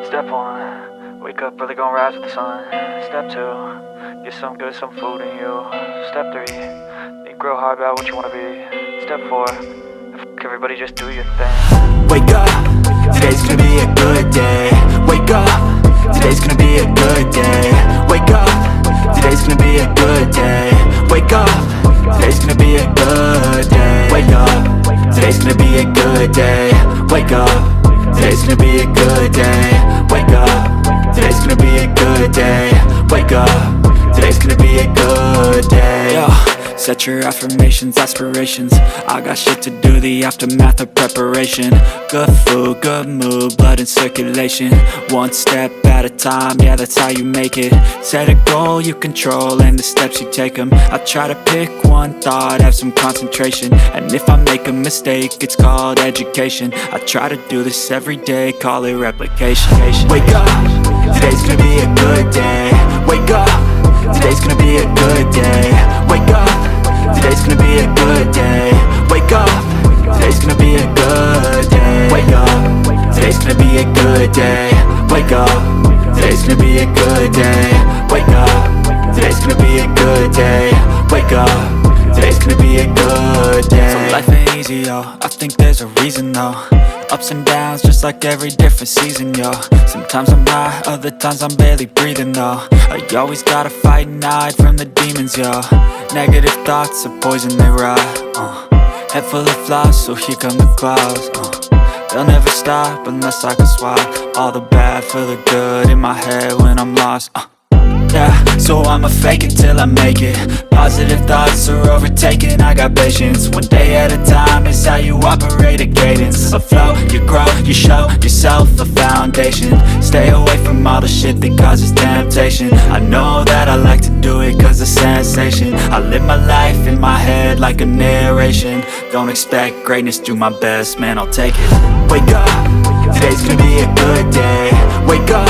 Step 1, wake up early, gonna rise with the sun. Step 2, get some good, some food in you. Step 3, think real hard about what you wanna be. Step 4, fuck everybody, just do your thing. Wake up, today's gonna be a good day. Wake up, today's gonna be a good day. Wake up, today's gonna be a good day. Wake up, today's gonna be a good day. Wake up, today's gonna be a good day. Wake up, today's gonna be a good day. Wake up, today's gonna be a good day. Wake up, today's gonna be a good day. Yo, set your affirmations, aspirations. I got shit to do, the aftermath of preparation. Good food, good mood, blood in circulation. One step at a time, yeah, that's how you make it. Set a goal you control and the steps you take them. I try to pick one thought, have some concentration. And if I make a mistake, it's called education. I try to do this every day, call it replication. Wake up, today's gonna be a good day. Wake up, today's gonna be a good day. Wake up, today's gonna be a good day. Wake up, today's gonna be a good day. Wake up, today's gonna be a good day. Wake up, today's gonna be a good day. Wake up, today's gonna be a good day. Wake up, today's gonna be a good day. So life ain't easy, yo, I think there's a reason though. Ups and downs, just like every different season, yo. Sometimes I'm high, other times I'm barely breathing, though. I always gotta fight and hide from the demons, yo. Negative thoughts are poison, they rot. Head full of flies, so here come the clouds. They'll never stop unless I can swap all the bad for the good in my head when I'm lost. Yeah, so I'ma fake it till I make it. Positive thoughts are overtaken, I got patience. One day at a time is how you operate a cadence. A flow, you grow, you show yourself a foundation. Stay away from all the shit that causes temptation. I know that I like to do it cause it's sensation. I live my life in my head like a narration. Don't expect greatness, do my best, man, I'll take it. Wake up, today's gonna be a good day. Wake up,